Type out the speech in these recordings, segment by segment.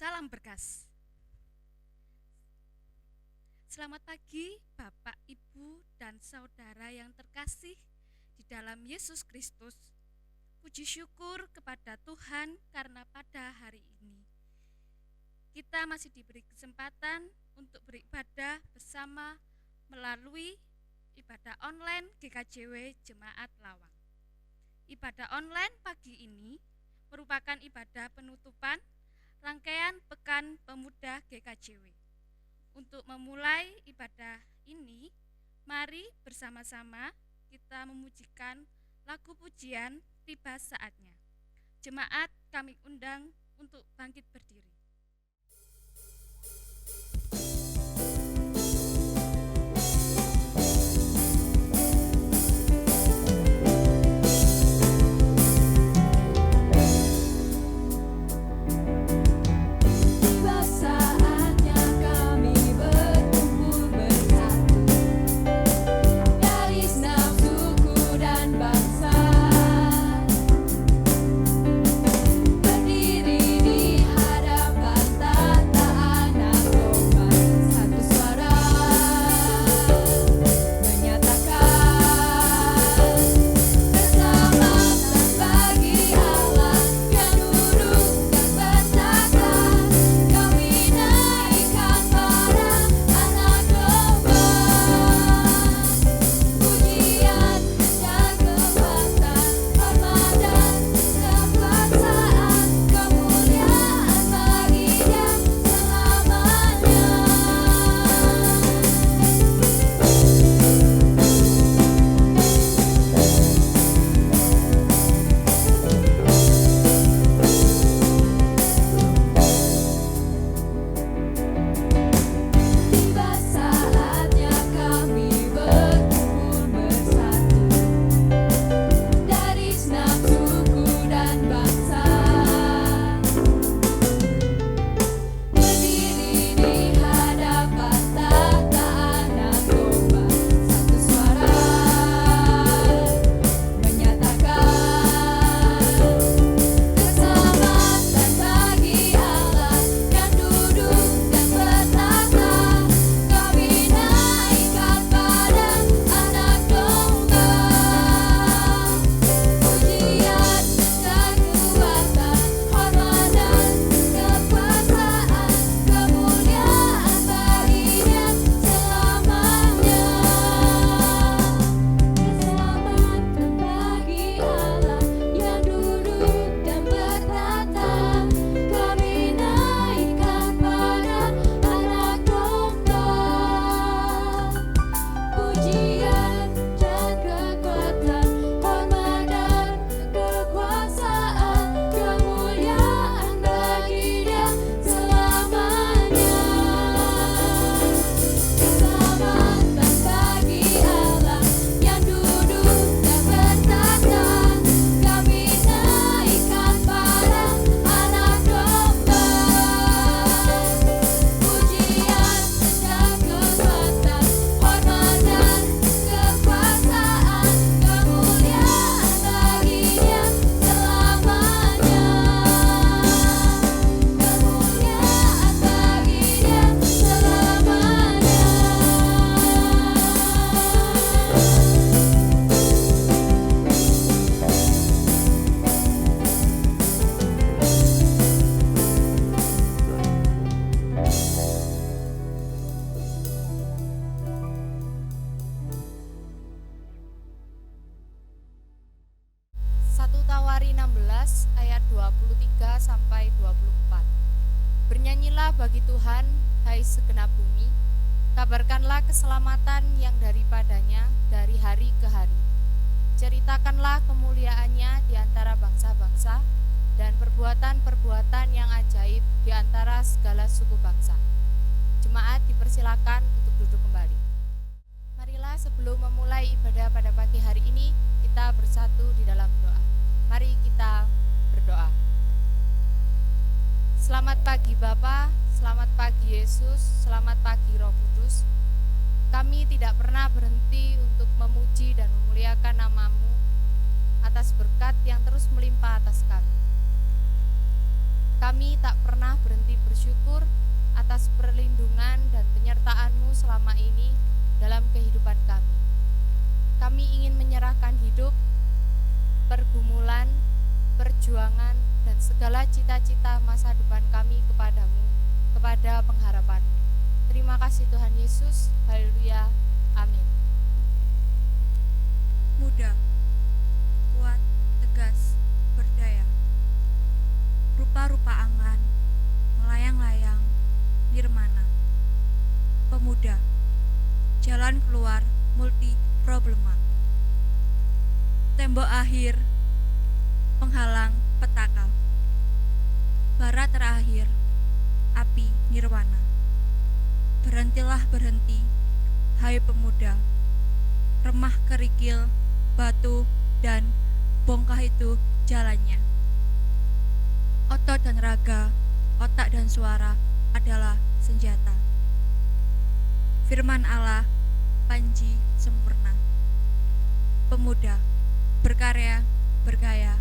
Salam berkas. Selamat pagi Bapak, Ibu, dan saudara yang terkasih di dalam Yesus Kristus. Puji syukur kepada Tuhan karena pada hari ini kita masih diberi kesempatan untuk beribadah bersama melalui ibadah online GKJW Jemaat Lawang. Ibadah online pagi ini merupakan ibadah penutupan rangkaian Pekan Pemuda GKJW. Untuk memulai ibadah ini, mari bersama-sama kita memujikan lagu pujian Tiba Saatnya. Jemaat kami undang untuk bangkit berdiri. Bernyanyilah bagi Tuhan, hai segenap bumi, kabarkanlah keselamatan yang daripadanya dari hari ke hari. Ceritakanlah kemuliaannya di antara bangsa-bangsa dan perbuatan-perbuatan yang ajaib di antara segala suku bangsa. Jemaat dipersilakan untuk duduk kembali. Marilah sebelum memulai ibadah pada pagi hari ini, kita bersatu di dalam doa. Mari kita berdoa. Selamat pagi Bapa, selamat pagi Yesus, selamat pagi Roh Kudus. Kami tidak pernah berhenti untuk memuji dan memuliakan nama-Mu atas berkat yang terus melimpah atas kami. Kami tak pernah berhenti bersyukur atas perlindungan dan penyertaan-Mu selama ini dalam kehidupan kami. Kami ingin menyerahkan hidup, pergumulan, perjuangan, dan segala cita-cita masa depan kami kepadamu, kepada pengharapan-Mu. Terima kasih Tuhan Yesus. Haleluya. Amin. Muda, kuat, tegas, berdaya. Rupa-rupa angan, melayang-layang, nirmana. Pemuda, jalan keluar multi problema. Tembok akhir, penghalang petaka. Bara terakhir, api nirwana. Berhentilah berhenti, hai pemuda. Remah kerikil, batu, dan bongkah itu jalannya. Otot dan raga, otak dan suara adalah senjata. Firman Allah, panji sempurna. Pemuda, berkarya, bergaya,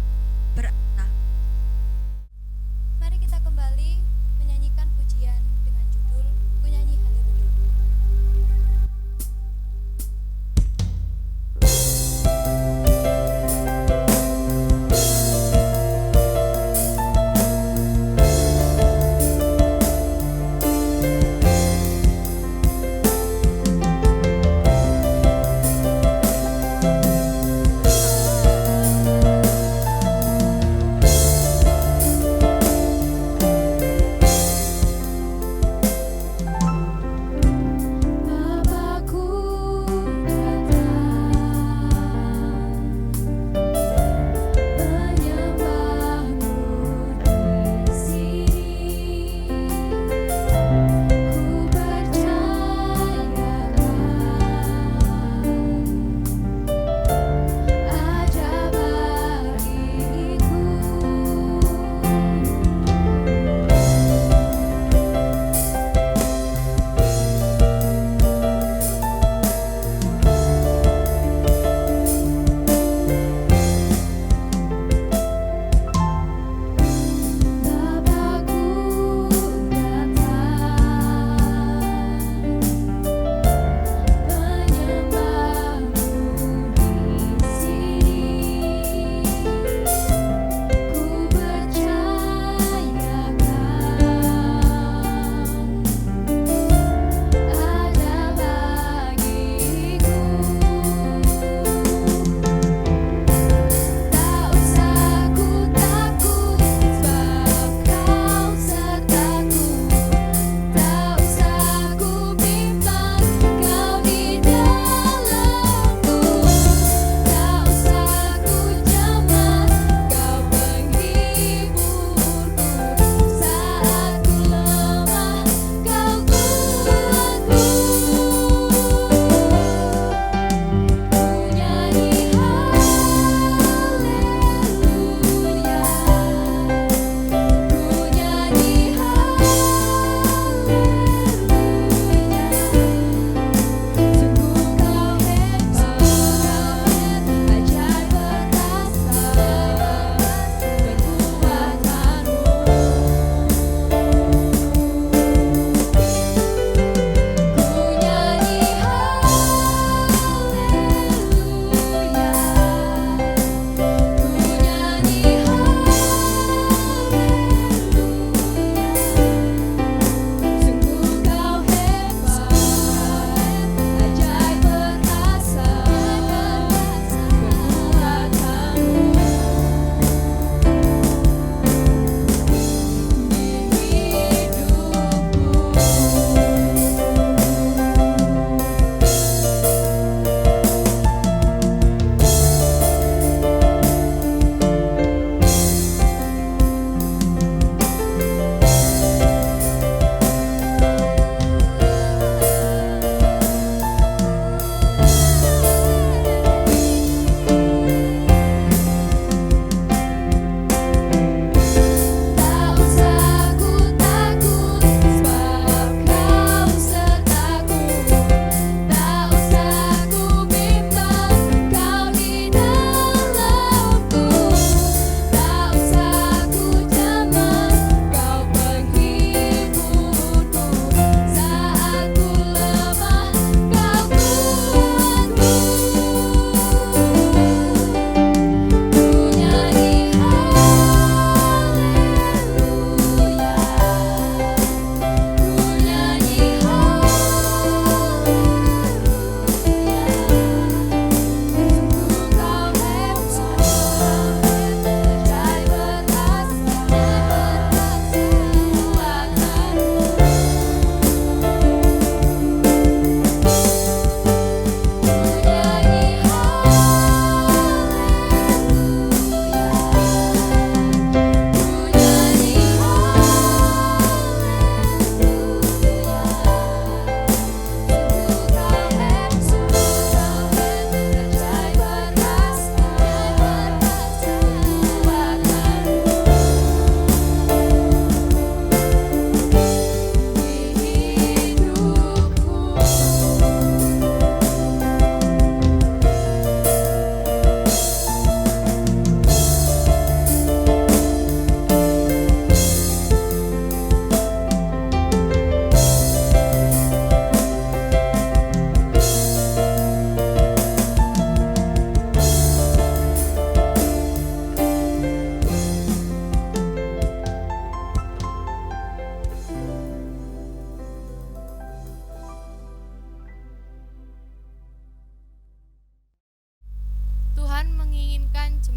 berakta. Mari kita kembali menyanyikan pujian dengan judul Ku Nyanyi Haleluya.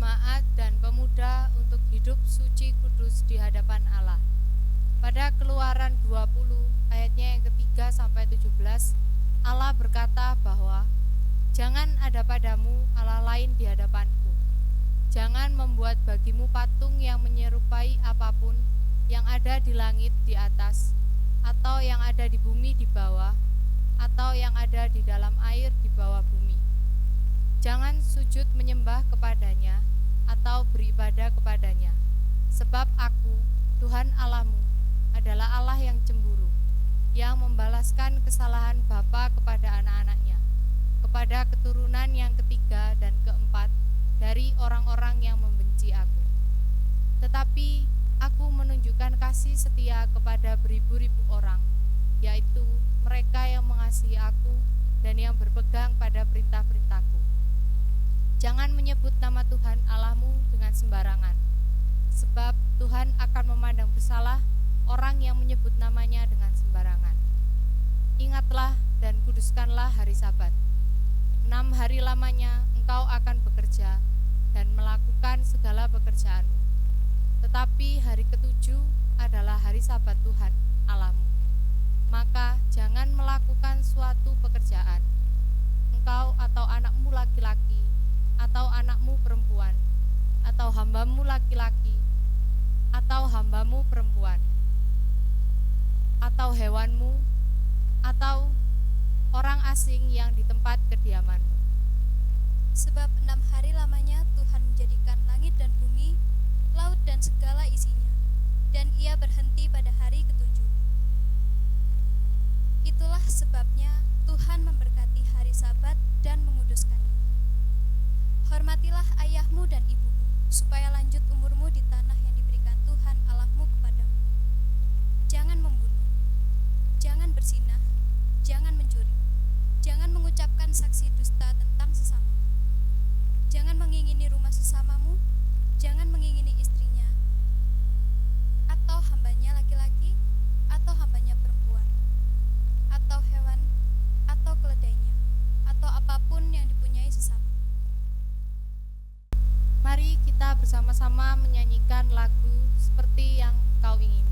jemaat dan pemuda untuk hidup suci kudus di hadapan Allah. Pada Keluaran 20 ayatnya yang ketiga sampai 17, Allah berkata bahwa jangan ada padamu Allah lain di hadapanku. Jangan membuat bagimu patung yang menyerupai apapun yang ada di langit di atas, atau yang ada di bumi di bawah, atau yang ada di dalam air di bawah bumi. Jangan sujud menyembah kepadanya atau beribadah kepadanya, sebab Aku, Tuhan Allahmu, adalah Allah yang cemburu, yang membalaskan kesalahan bapa kepada anak-anaknya, kepada keturunan yang ketiga dan keempat dari orang-orang yang membenci Aku. Tetapi Aku menunjukkan kasih setia kepada beribu-ribu orang, yaitu mereka yang mengasihi Aku dan yang berpegang pada perintah-perintahku. Jangan menyebut nama Tuhan Allahmu dengan sembarangan, sebab Tuhan akan memandang bersalah orang yang menyebut namanya dengan sembarangan. Ingatlah dan kuduskanlah hari Sabat. 6 hari lamanya engkau akan bekerja dan melakukan segala pekerjaanmu. Tetapi hari ketujuh adalah hari Sabat Tuhan Allahmu. Maka jangan melakukan suatu pekerjaan, engkau atau anakmu laki-laki, atau anakmu perempuan, atau hambamu laki-laki, atau hambamu perempuan, atau hewanmu, atau orang asing yang di tempat kediamanmu. Sebab 6 hari lamanya Tuhan menjadikan langit dan bumi, laut dan segala isinya, dan Ia berhenti pada hari ketujuh. Itulah sebabnya Tuhan memberkati hari Sabat dan menguduskannya. Hormatilah ayahmu dan ibumu, supaya lanjut umurmu di tanah yang diberikan Tuhan Allahmu kepadamu. Jangan membunuh, jangan berzinah, jangan mencuri, jangan mengucapkan saksi dusta tentang sesama. Jangan mengingini rumah sesamamu, jangan mengingini istrinya, atau hambanya laki-laki, atau hambanya perempuan, atau hewan, atau keledainya, atau apapun yang dipunyai sesama. Mari kita bersama-sama menyanyikan lagu Seperti Yang Kau Ingini.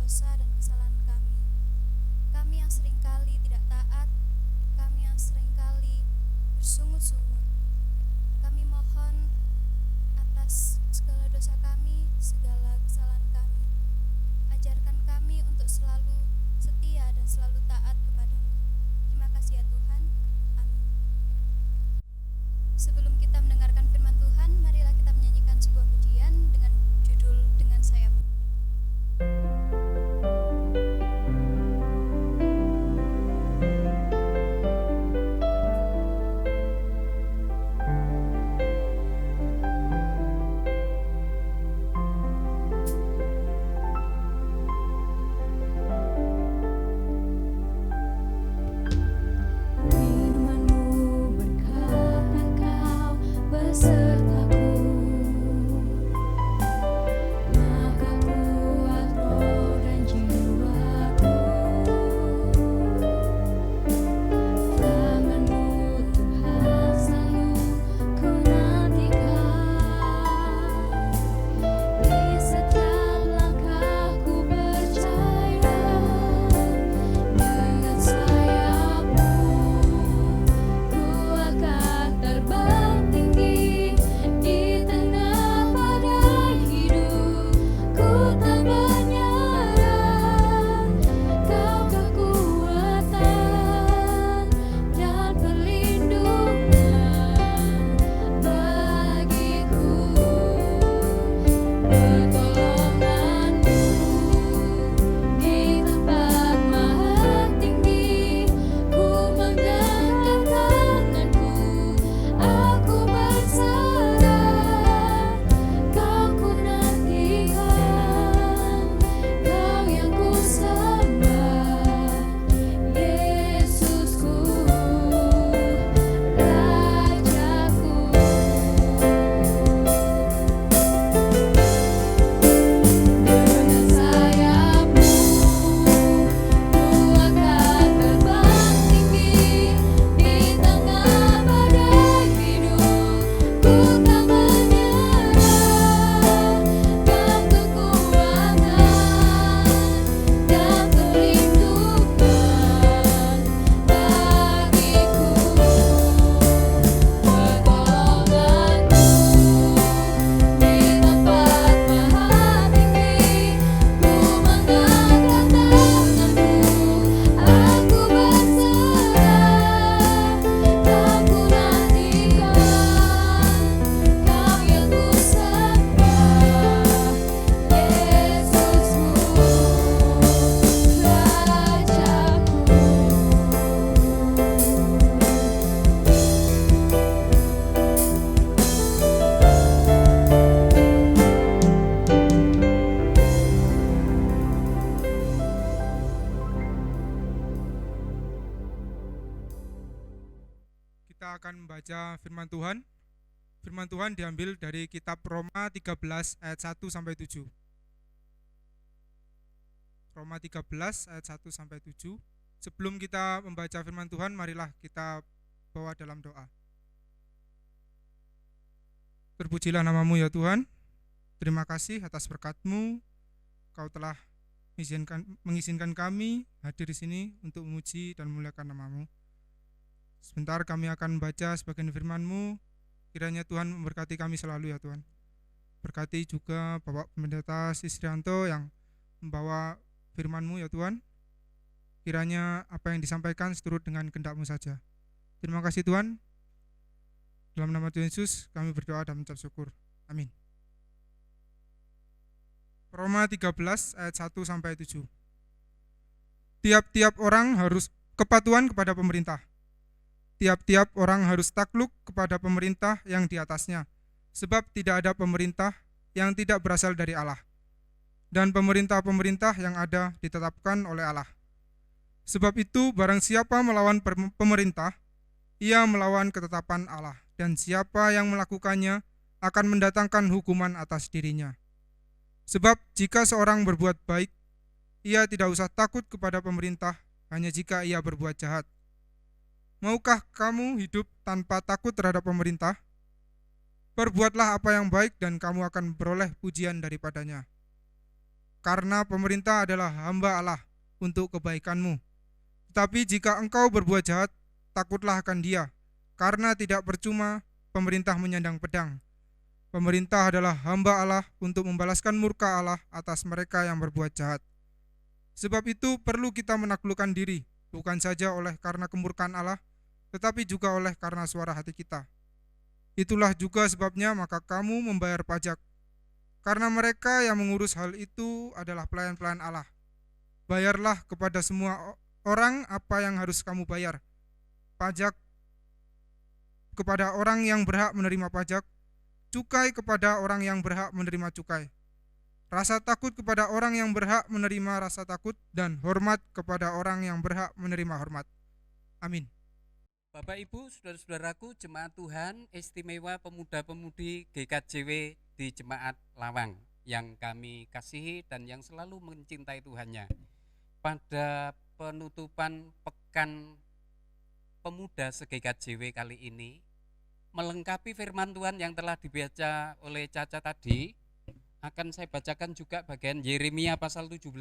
dosa dan kesalahan kami. Kami yang seringkali tidak taat, kami yang seringkali bersungut-sungut. Kami mohon atas segala dosa kami, segala kesalahan kami. Ajarkan kami untuk selalu setia dan selalu taat kepadamu. Terima kasih ya Tuhan. Amin. Sebelum kita mendengarkan firman Tuhan, marilah kita menyanyikan sebuah pujian dengan judul Dengan Sayapmu. Kita akan membaca firman Tuhan. Firman Tuhan diambil dari kitab Roma 13 ayat 1 sampai 7. Roma 13 ayat 1 sampai 7. Sebelum kita membaca firman Tuhan, marilah kita bawa dalam doa. Terpujilah namamu ya Tuhan. Terima kasih atas berkat-Mu. Kau telah mengizinkan kami hadir di sini untuk memuji dan memuliakan namamu. Sebentar kami akan membaca sebagian firman-Mu. Kiranya Tuhan memberkati kami selalu ya Tuhan. Berkati juga Bapak Pendeta Sisrianto yang membawa firman-Mu ya Tuhan. Kiranya apa yang disampaikan seturut dengan kehendak-Mu saja. Terima kasih Tuhan. Dalam nama Tuhan Yesus kami berdoa dan mengucap syukur. Amin. Roma 13 ayat 1 sampai 7. Tiap-tiap orang harus kepatuhan kepada pemerintah. Tiap-tiap orang harus takluk kepada pemerintah yang di atasnya, sebab tidak ada pemerintah yang tidak berasal dari Allah, dan pemerintah-pemerintah yang ada ditetapkan oleh Allah. Sebab itu barang siapa melawan pemerintah, ia melawan ketetapan Allah, dan siapa yang melakukannya akan mendatangkan hukuman atas dirinya. Sebab jika seorang berbuat baik, ia tidak usah takut kepada pemerintah, hanya jika ia berbuat jahat. Maukah kamu hidup tanpa takut terhadap pemerintah? Perbuatlah apa yang baik dan kamu akan beroleh pujian daripadanya. karena pemerintah adalah hamba Allah untuk kebaikanmu. Tetapi jika engkau berbuat jahat, takutlah akan Dia, karena tidak percuma pemerintah menyandang pedang. Pemerintah adalah hamba Allah untuk membalaskan murka Allah atas mereka yang berbuat jahat. Sebab itu perlu kita menaklukkan diri, bukan saja oleh karena kemurkaan Allah, tetapi juga oleh karena suara hati kita. Itulah juga sebabnya maka kamu membayar pajak, karena mereka yang mengurus hal itu adalah pelayan-pelayan Allah. Bayarlah kepada semua orang apa yang harus kamu bayar. Pajak kepada orang yang berhak menerima pajak, cukai kepada orang yang berhak menerima cukai. Rasa takut kepada orang yang berhak menerima rasa takut, dan hormat kepada orang yang berhak menerima hormat. Amin. Bapak Ibu, saudara-saudaraku, jemaat Tuhan istimewa pemuda-pemudi GKJW di Jemaat Lawang yang kami kasihi dan yang selalu mencintai Tuhannya. Pada penutupan Pekan Pemuda se-GKJW kali ini, melengkapi firman Tuhan yang telah dibaca oleh Caca tadi, akan saya bacakan juga bagian Yeremia pasal 17,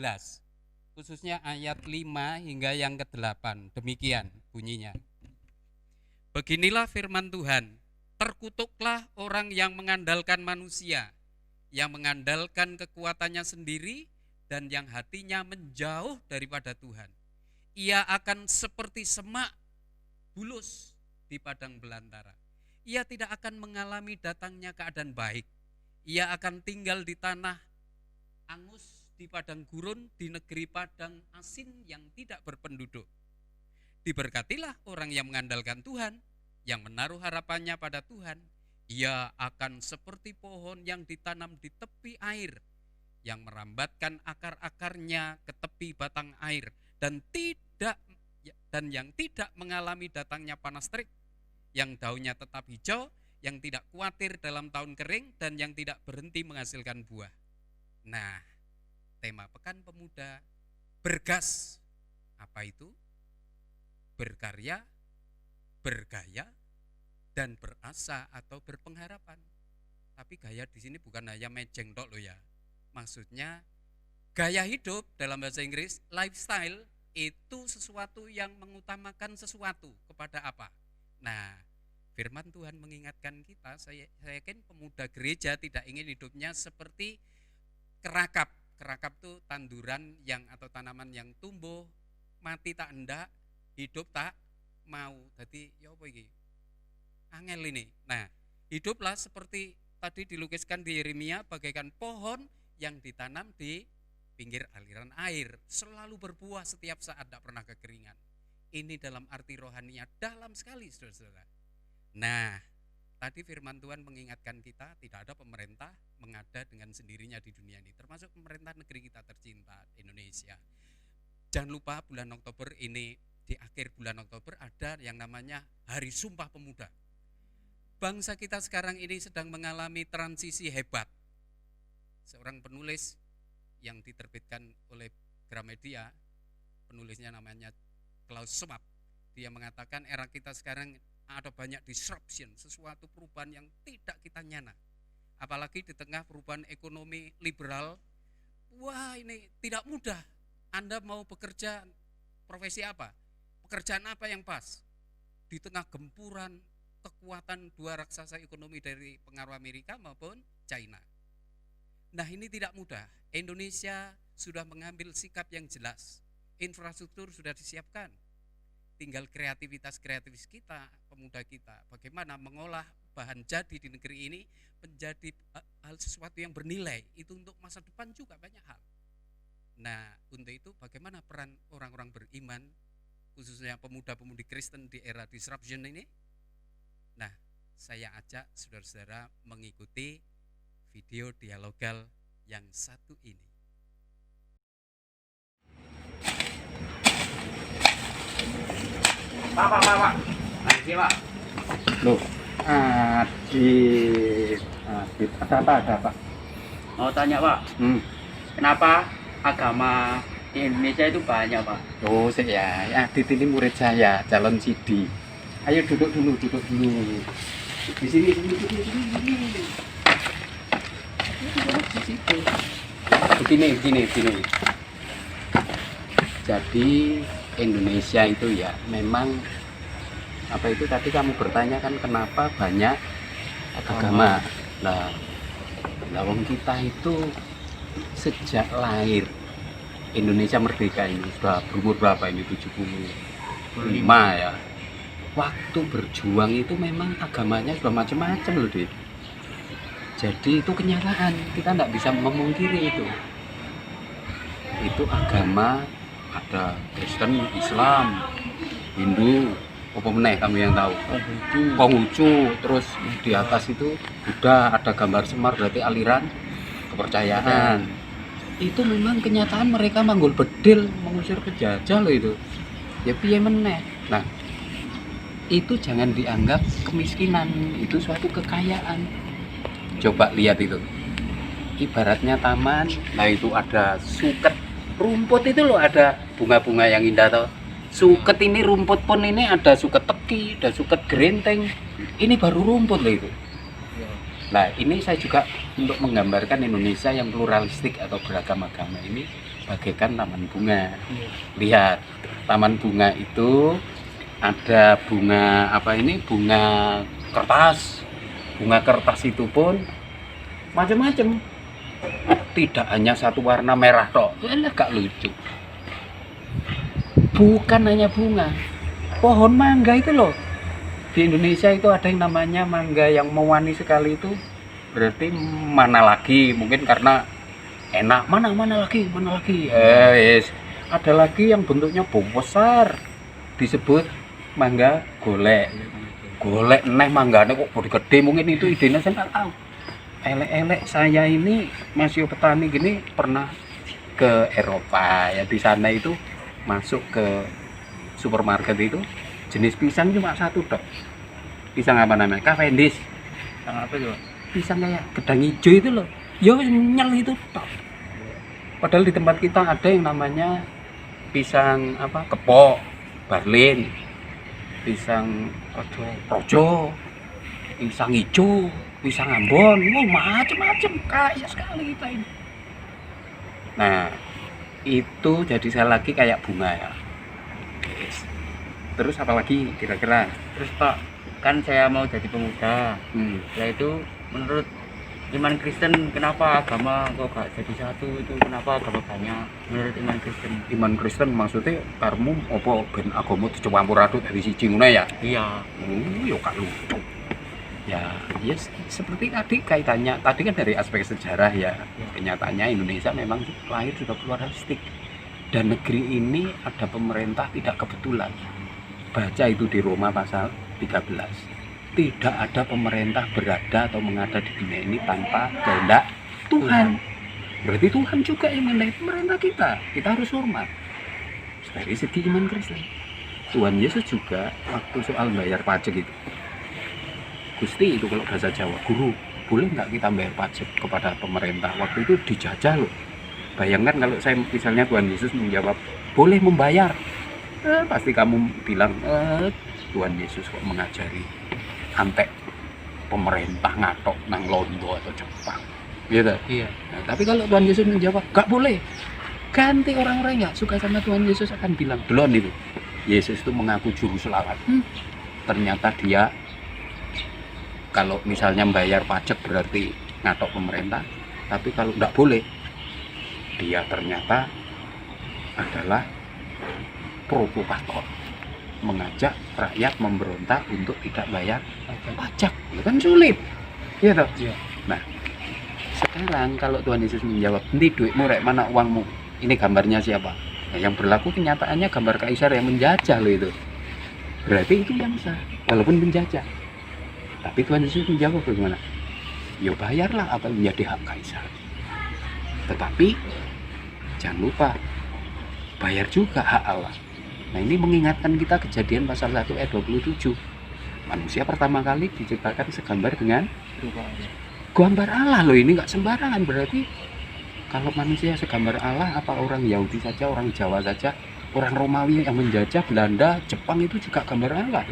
khususnya ayat 5 hingga yang ke-8. Demikian bunyinya. Beginilah firman Tuhan, terkutuklah orang yang mengandalkan manusia, yang mengandalkan kekuatannya sendiri dan yang hatinya menjauh daripada Tuhan. Ia akan seperti semak bulus di padang belantara. Ia tidak akan mengalami datangnya keadaan baik. Ia akan tinggal di tanah angus, di padang gurun, di negeri padang asin yang tidak berpenduduk. Diberkatilah orang yang mengandalkan Tuhan, yang menaruh harapannya pada Tuhan. Ia akan seperti pohon yang ditanam di tepi air, yang merambatkan akar-akarnya ke tepi batang air, dan yang tidak mengalami datangnya panas terik, yang daunnya tetap hijau, yang tidak khawatir dalam tahun kering, dan yang tidak berhenti menghasilkan buah. Nah, tema Pekan Pemuda, bergas. Apa itu? Berkarya, bergaya, dan berasa atau berpengharapan. Tapi gaya di sini bukan hanya mejeng tok loh ya. Maksudnya gaya hidup dalam bahasa Inggris, lifestyle, itu sesuatu yang mengutamakan sesuatu kepada apa. Nah, firman Tuhan mengingatkan kita, saya yakin pemuda gereja tidak ingin hidupnya seperti kerakap. Kerakap itu tanduran yang atau tanaman yang tumbuh, mati tak hendak, hidup tak mau. Jadi ya apa ini? Angel ini. Nah, hiduplah seperti tadi dilukiskan di Yeremia, bagaikan pohon yang ditanam di pinggir aliran air, selalu berbuah setiap saat, tidak pernah kekeringan. Ini dalam arti rohaninya dalam sekali, saudara-saudara. Nah, tadi firman Tuhan mengingatkan kita, tidak ada pemerintah mengada dengan sendirinya di dunia ini, termasuk pemerintah negeri kita tercinta, Indonesia. Jangan lupa bulan Oktober ini, di akhir bulan Oktober ada yang namanya Hari Sumpah Pemuda. Bangsa kita sekarang ini sedang mengalami transisi hebat. Seorang penulis yang diterbitkan oleh Gramedia, penulisnya namanya Klaus Schwab, dia mengatakan era kita sekarang ada banyak disruption, sesuatu perubahan yang tidak kita nyana. Apalagi di tengah perubahan ekonomi liberal, wah ini tidak mudah. Anda mau bekerja profesi apa? Pekerjaan apa yang pas? Di tengah gempuran kekuatan dua raksasa ekonomi dari pengaruh Amerika maupun China. Nah, ini tidak mudah. Indonesia sudah mengambil sikap yang jelas. Infrastruktur sudah disiapkan. Tinggal kreativitas kita, pemuda kita. Bagaimana mengolah bahan jadi di negeri ini menjadi hal sesuatu yang bernilai. Itu untuk masa depan juga banyak hal. Nah, untuk itu bagaimana peran orang-orang beriman, khususnya pemuda-pemudi Kristen di era disruption ini? Nah, saya ajak saudara-saudara mengikuti video dialogal yang satu ini. Pak. Nanti Pak. Loh, ada apa? Mau tanya Pak, kenapa agama di Indonesia itu banyak Pak? Oh ya, Adit ini murid saya, calon Sidi. Ayo duduk dulu. Di sini. Di situ. begini. Jadi Indonesia itu ya memang apa itu tadi kamu bertanya kan kenapa banyak agama. Nah, wong kita itu sejak lahir Indonesia merdeka ini sudah berumur berapa ini 75 ya. Waktu berjuang itu memang agamanya sudah macam-macam loh, Dik. Jadi itu kenyataan, kita tidak bisa memungkiri itu. Itu agama ada Kristen, Islam, Hindu, apa meneh kamu yang tahu? Konghucu, terus di atas itu Buddha, ada gambar Semar berarti aliran kepercayaan. Itu memang kenyataan mereka manggul bedil mengusir penjajah loh itu. Ya piye meneh. Nah, itu jangan dianggap kemiskinan, itu suatu kekayaan. Coba lihat itu, ibaratnya taman, nah itu ada suket, rumput itu loh, ada bunga-bunga yang indah toh. Suket ini rumput pun ini ada suket teki, ada suket gerenteng, ini baru rumput loh itu. Nah ini saya juga untuk menggambarkan Indonesia yang pluralistik atau beragam agama ini bagaikan taman bunga. Lihat, taman bunga itu ada bunga apa ini, bunga kertas. Bunga kertas itu pun macam-macam, tidak hanya satu warna merah toh, gak lucu. Bukan hanya bunga, pohon mangga itu loh, di Indonesia itu ada yang namanya mangga yang mewani sekali itu, berarti mana lagi, mungkin karena enak, mana lagi, yes. Ada lagi yang bentuknya besar, disebut mangga golek neh, manggane kok bodi gede, mungkin itu idenya saya nggak tahu. Elek-elek saya ini masih petani gini pernah ke Eropa ya, di sana itu masuk ke supermarket itu jenis pisang cuma satu dok. Pisang apa namanya? Cavendish. Pisang apa itu? Pisang kayak gedang hijau itu loh. Ya nyel itu dok. Padahal di tempat kita ada yang namanya pisang apa? Kepok, Barlin, pisang projo, pisang hijau, pisang Ambon, macam-macam, kaya sekali kita ini. Nah, itu jadi saya lagi kayak bunga ya. Terus apa lagi kira-kira? Terus Pak, kan saya mau jadi pemuda. Itu menurut iman Kristen kenapa agama kok gak jadi satu, itu kenapa agama banyak menurut iman Kristen? Iman Kristen maksudnya karmu apa ben agama dicampur aduk dari siji ngono ya? Iya. Yo gak lucu. Ya, yes, seperti tadi kaitannya tadi kan dari aspek sejarah ya. Kenyataannya Indonesia memang lahir sudah pluralistik. Dan negeri ini ada pemerintah tidak kebetulan. Baca itu di Roma pasal 13. Tidak ada pemerintah berada atau mengada di dunia ini tanpa kehendak Tuhan. Berarti Tuhan juga yang mengendaki pemerintah kita. Kita harus hormat. Dari segi iman Kristen, Tuhan Yesus juga waktu soal bayar pajak itu, Gusti itu kalau bahasa Jawa, guru, boleh nggak kita bayar pajak kepada pemerintah? Waktu itu dijajah loh. Bayangkan kalau saya misalnya Tuhan Yesus menjawab, boleh membayar. Pasti kamu bilang, Tuhan Yesus kok mengajari antek pemerintah ngatok nang Londo atau Jepang, gitu. Iya. Nah, tapi kalau Tuhan Yesus menjawab gak boleh, ganti orang-orang nggak suka sama Tuhan Yesus akan bilang belum itu. Yesus itu mengaku juru selawat. Ternyata dia kalau misalnya membayar pajak berarti ngatok pemerintah, tapi kalau nggak boleh, dia ternyata adalah provokator, mengajak rakyat memberontak untuk tidak bayar pajak. Itu kan sulit, ya toh? Iya. Nah, sekarang kalau Tuhan Yesus menjawab, "Nanti duitmu rek mana uangmu?" Ini gambarnya siapa? Nah, yang berlaku kenyataannya gambar kaisar yang menjajah loh itu. Berarti itu yang sah, walaupun menjajah. Tapi Tuhan Yesus menjawab bagaimana? Ya bayarlah apa yang menjadi hak kaisar. Tetapi jangan lupa bayar juga hak Allah. Nah ini mengingatkan kita Kejadian pasal 1 ayat 27. Manusia pertama kali diciptakan segambar dengan gambar Allah loh, ini nggak sembarangan. Berarti kalau manusia segambar Allah, apa orang Yahudi saja, orang Jawa saja, orang Romawi yang menjajah Belanda, Jepang itu juga gambar Allah.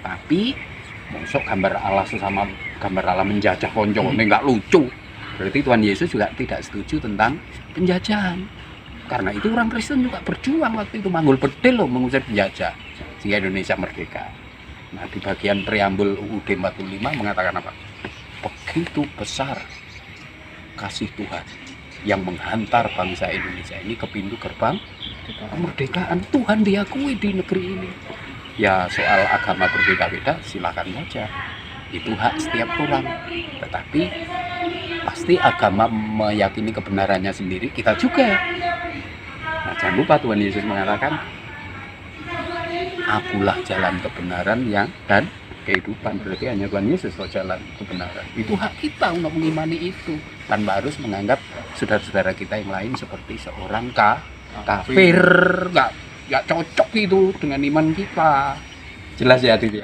Tapi masuk gambar Allah sesama gambar Allah menjajah konco, ini nggak lucu. Berarti Tuhan Yesus juga tidak setuju tentang penjajahan. Karena itu orang Kristen juga berjuang waktu itu, manggul bedil loh mengusir penjajah sehingga Indonesia merdeka. Nah, di bagian preambul UUD 45 mengatakan apa? Begitu besar kasih Tuhan yang menghantar bangsa Indonesia ini ke pintu gerbang kemerdekaan. Tuhan diakui di negeri ini. Ya, soal agama berbeda-beda silakan saja, itu hak setiap orang. Tetapi pasti agama meyakini kebenarannya sendiri, kita juga. Nah, jangan lupa Tuhan Yesus mengatakan, akulah jalan kebenaran yang dan kehidupan. Berarti hanya Tuhan Yesus loh jalan kebenaran. Itu hak kita untuk mengimani itu, tanpa harus menganggap saudara-saudara kita yang lain seperti seorang kafir, nggak cocok itu dengan iman kita. Jelas ya, Adit?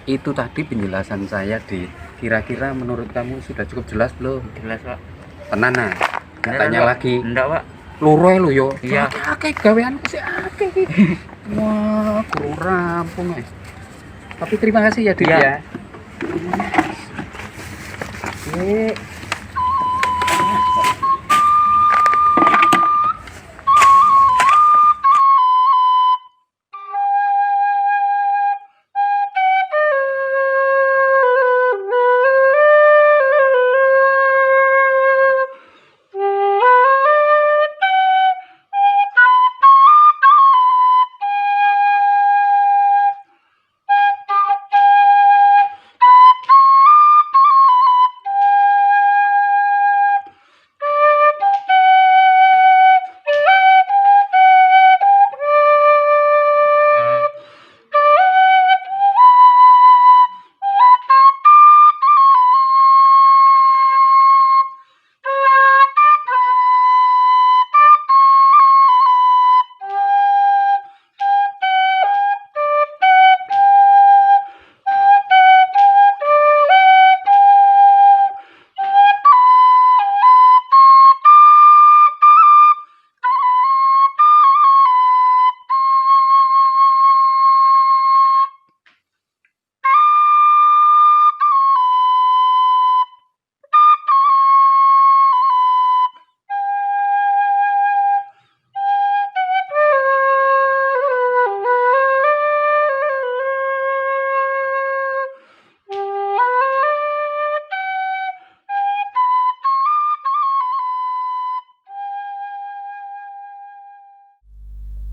Itu tadi penjelasan saya, Dit. Kira-kira menurut kamu sudah cukup jelas belum? Jelas, Pak. Tenan nah. Katanya Pak. lagi. Enggak, Pak. Loro lo yo. Iya. Akeh gawean sih akeh iki. Wah, guru rampung. Tapi terima kasih ya, Dit Iya. ya. Oke.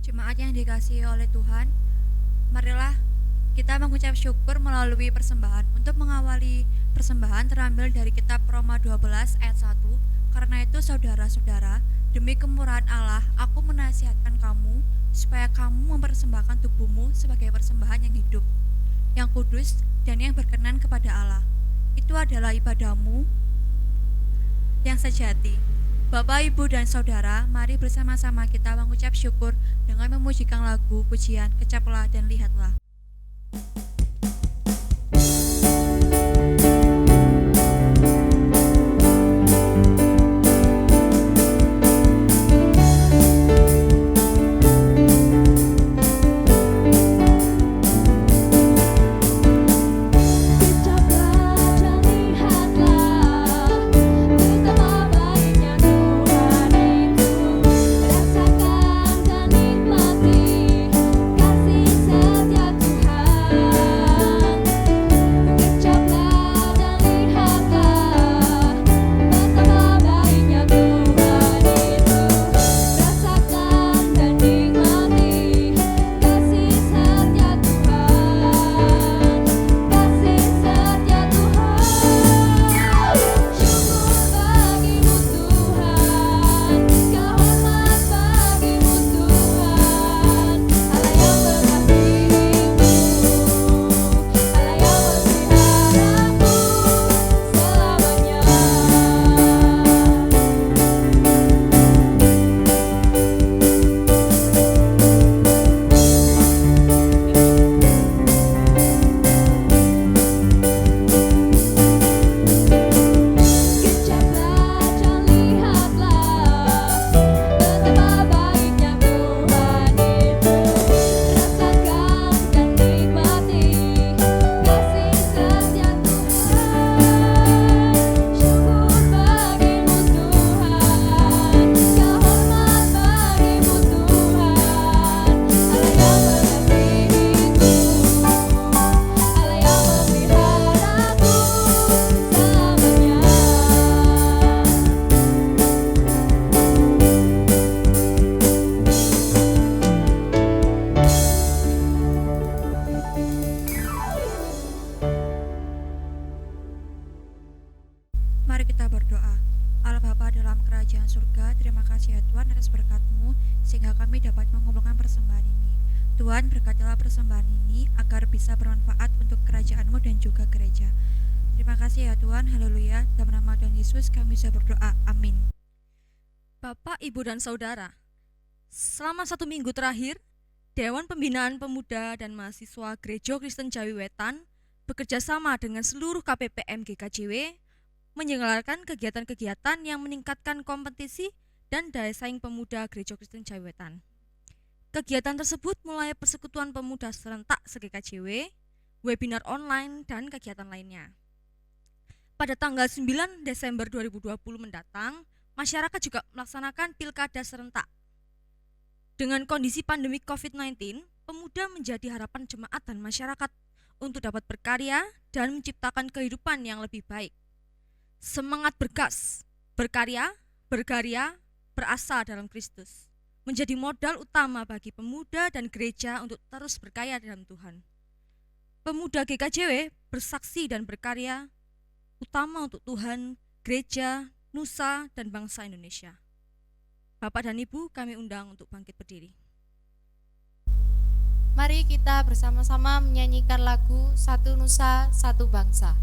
Jemaat yang dikasihi oleh Tuhan, marilah kita mengucap syukur melalui persembahan. Untuk mengawali persembahan terambil dari kitab Roma 12 ayat 1. Karena itu saudara-saudara, demi kemurahan Allah, aku menasihatkan kamu supaya kamu mempersembahkan tubuhmu sebagai persembahan yang hidup, yang kudus dan yang berkenan kepada Allah. Itu adalah ibadahmu yang sejati. Bapak, Ibu, dan Saudara, mari bersama-sama kita mengucap syukur dengan memujikan lagu pujian Kecaplah dan Lihatlah. Rasakan dan nikmati kasih setiap kami dapat mengumpulkan persembahan ini. Tuhan, berkatilah persembahan ini agar bisa bermanfaat untuk kerajaan-Mu dan juga gereja. Terima kasih ya Tuhan, haleluya. Dalam nama Tuhan Yesus kami bisa berdoa, amin. Bapak, Ibu, dan Saudara, selama 1 minggu terakhir, Dewan Pembinaan Pemuda dan Mahasiswa Gereja Kristen Jawi Wetan bekerja sama dengan seluruh KPPM GKJW menyelenggarakan kegiatan-kegiatan yang meningkatkan kompetisi dan daya saing pemuda Gereja Kristen Jawi Wetan. Kegiatan tersebut mulai persekutuan pemuda serentak se-GKJW, webinar online, dan kegiatan lainnya. Pada tanggal 9 Desember 2020 mendatang, masyarakat juga melaksanakan pilkada serentak. Dengan kondisi pandemi COVID-19, pemuda menjadi harapan jemaat dan masyarakat untuk dapat berkarya dan menciptakan kehidupan yang lebih baik. Semangat bergas, berkarya, berasa dalam Kristus, menjadi modal utama bagi pemuda dan gereja untuk terus berkarya dalam Tuhan. Pemuda GKJW bersaksi dan berkarya utama untuk Tuhan, gereja, nusa, dan bangsa Indonesia. Bapak dan Ibu, kami undang untuk bangkit berdiri. Mari kita bersama-sama menyanyikan lagu Satu Nusa, Satu Bangsa.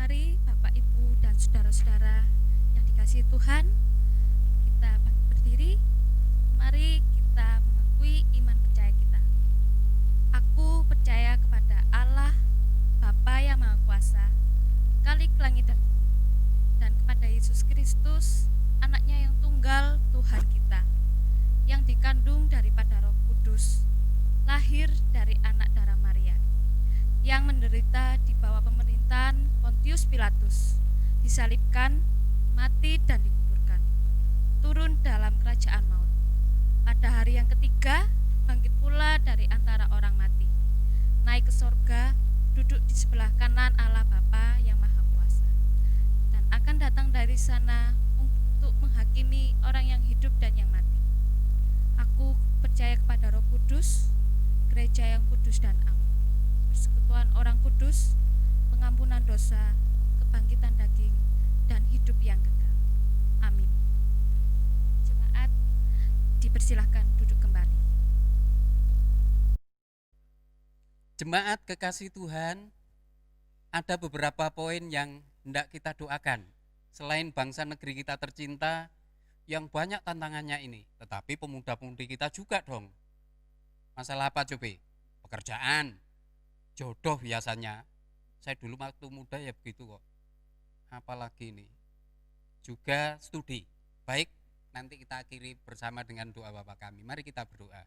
Mari Bapak, Ibu, dan saudara-saudara yang dikasihi Tuhan, kita bangkit berdiri. Mari kita mengakui iman percaya kita. Aku percaya kepada Allah, Bapa yang Maha Kuasa, Khalik langit dan bumi, dan kepada Yesus Kristus, anaknya yang tunggal, Tuhan kita, yang dikandung daripada Roh Kudus, lahir dari anak darah Maria, yang menderita di bawah pemerintahan Pontius Pilatus, disalibkan, mati, dan dikuburkan, turun dalam kerajaan maut. Pada hari yang ketiga, bangkit pula dari antara orang mati, naik ke sorga, duduk di sebelah kanan Allah Bapa yang Maha Kuasa, dan akan datang dari sana untuk menghakimi orang yang hidup dan yang mati. Aku percaya kepada Roh Kudus, gereja yang kudus dan am, persekutuan orang kudus, pengampunan dosa, kebangkitan daging, dan hidup yang kekal. Amin. Jemaat dipersilahkan duduk kembali. Jemaat kekasih Tuhan, ada beberapa poin yang hendak kita doakan. Selain bangsa negeri kita tercinta yang banyak tantangannya ini, tetapi pemuda-pemudi kita juga dong. Masalah apa coba? Pekerjaan, jodoh biasanya. Saya dulu waktu muda ya begitu kok. Apalagi ini. Juga studi. Baik, nanti kita akhiri bersama dengan doa Bapa kami. Mari kita berdoa.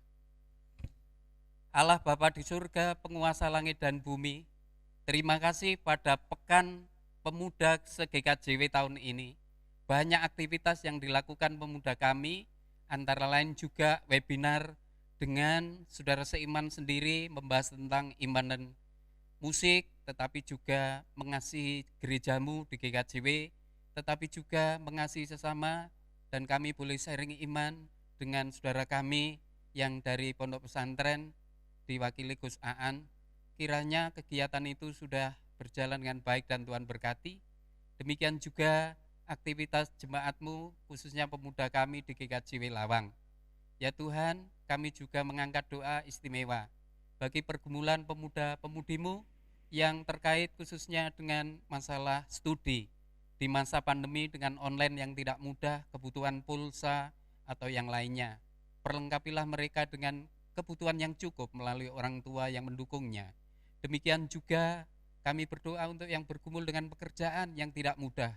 Allah Bapa di surga, penguasa langit dan bumi, terima kasih pada Pekan Pemuda se-GKJW tahun ini. Banyak aktivitas yang dilakukan pemuda kami, antara lain juga webinar dengan saudara seiman sendiri membahas tentang iman dan musik, tetapi juga mengasihi gerejamu di GKJW, tetapi juga mengasihi sesama, dan kami boleh sharing iman dengan saudara kami yang dari pondok pesantren diwakili Gus Aan, kiranya kegiatan itu sudah berjalan dengan baik dan Tuhan berkati. Demikian juga aktivitas jemaatmu, khususnya pemuda kami di GKJW Lawang. Ya Tuhan, kami juga mengangkat doa istimewa bagi pergumulan pemuda-pemudimu yang terkait khususnya dengan masalah studi di masa pandemi dengan online yang tidak mudah, kebutuhan pulsa atau yang lainnya. Perlengkapilah mereka dengan kebutuhan yang cukup melalui orang tua yang mendukungnya. Demikian juga kami berdoa untuk yang bergumul dengan pekerjaan yang tidak mudah.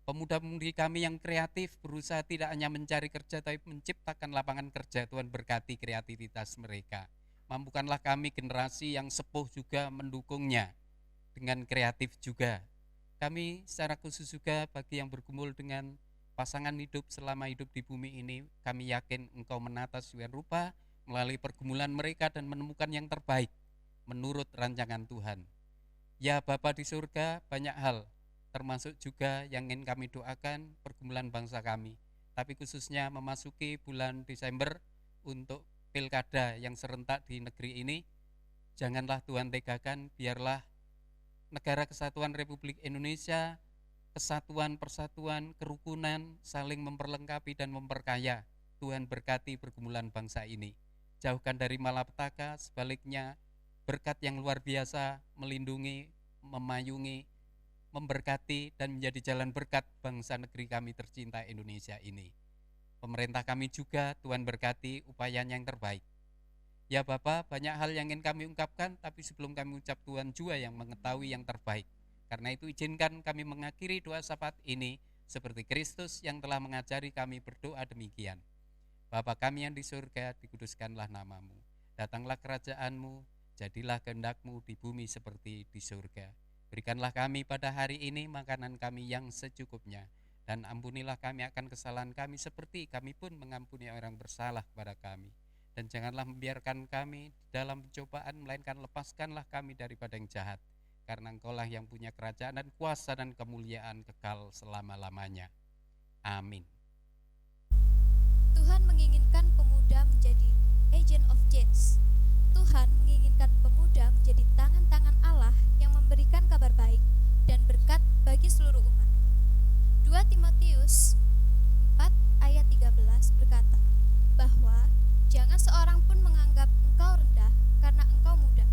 Pemuda-pemudi kami yang kreatif berusaha tidak hanya mencari kerja tapi menciptakan lapangan kerja. Tuhan berkati kreativitas mereka. Mampukanlah kami generasi yang sepuh juga mendukungnya dengan kreatif juga. Kami secara khusus juga bagi yang bergumul dengan pasangan hidup selama hidup di bumi ini, kami yakin Engkau menata sedemikian rupa melalui pergumulan mereka dan menemukan yang terbaik menurut rancangan Tuhan. Ya Bapa di surga, banyak hal termasuk juga yang ingin kami doakan pergumulan bangsa kami, tapi khususnya memasuki bulan Desember untuk pilkada yang serentak di negeri ini. Janganlah Tuhan tegakan, biarlah negara kesatuan Republik Indonesia, kesatuan, persatuan, kerukunan, saling memperlengkapi dan memperkaya. Tuhan berkati pergumulan bangsa ini. Jauhkan dari malapetaka, sebaliknya berkat yang luar biasa melindungi, memayungi, memberkati dan menjadi jalan berkat bangsa negeri kami tercinta Indonesia ini. Pemerintah kami juga Tuhan berkati upayanya yang terbaik. Ya Bapa, banyak hal yang ingin kami ungkapkan, tapi sebelum kami ucap Tuhan juga yang mengetahui yang terbaik. Karena itu izinkan kami mengakhiri doa syafaat ini seperti Kristus yang telah mengajari kami berdoa demikian. Bapa kami yang di surga, dikuduskanlah namamu. Datanglah kerajaanmu, jadilah kehendak-Mu di bumi seperti di surga. Berikanlah kami pada hari ini makanan kami yang secukupnya. Dan ampunilah kami akan kesalahan kami seperti kami pun mengampuni orang bersalah kepada kami. Dan janganlah membiarkan kami di dalam pencobaan, melainkan lepaskanlah kami daripada yang jahat. Karena Engkaulah yang punya kerajaan dan kuasa dan kemuliaan kekal selama-lamanya. Amin. Tuhan menginginkan pemuda menjadi agent of change. Tuhan menginginkan pemuda menjadi tangan-tangan Allah yang memberikan kabar baik dan berkat bagi seluruh umat. 2 Timotius 4 ayat 13 berkata bahwa jangan seorang pun menganggap engkau rendah karena engkau muda.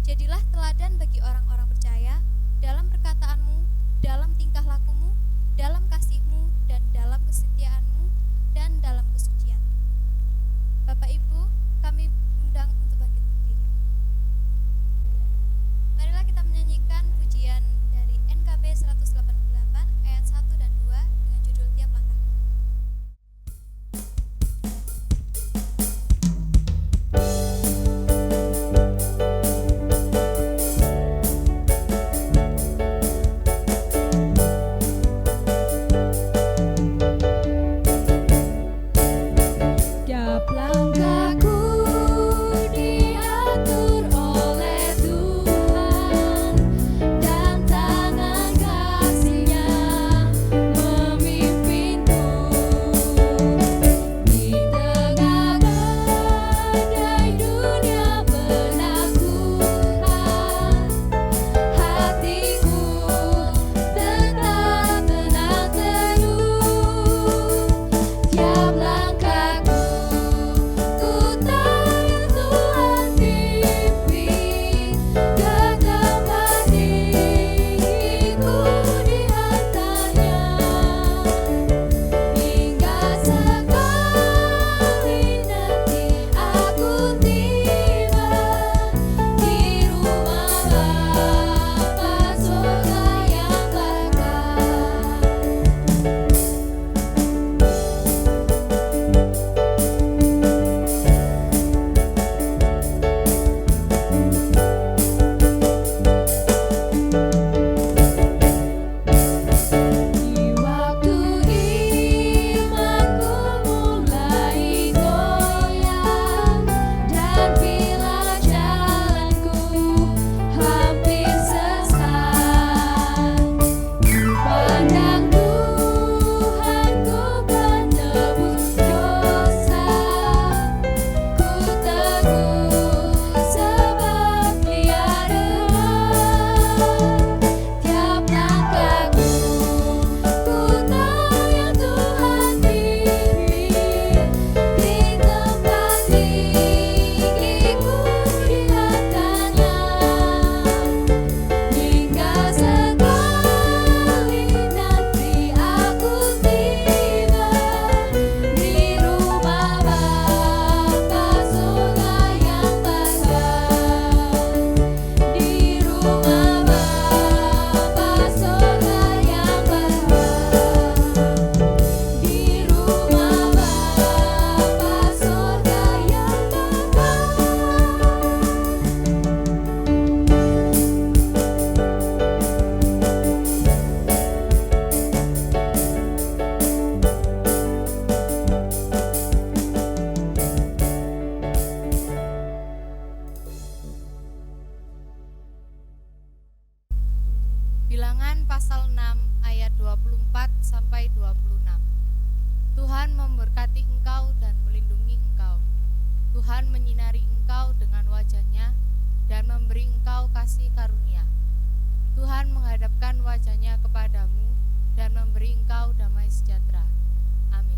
Jadilah teladan bagi orang-orang percaya dalam perkataanmu, dalam tingkah lakumu, dalam kasihmu, dan dalam kesetiaanmu, dan dalam kesucian. Bapak Ibu, kami undang untuk bangkit berdiri. Marilah kita menyanyikan pujian dari NKB 188 ayat 1 dan 2 dengan judul Tiap Langkah. Tiap langkahku di Bilangan pasal 6 ayat 24 sampai 26. Tuhan memberkati engkau dan melindungi engkau. Tuhan menyinari engkau dengan wajah-Nya dan memberi engkau kasih karunia. Tuhan menghadapkan wajah-Nya kepadamu dan memberi engkau damai sejahtera. Amin.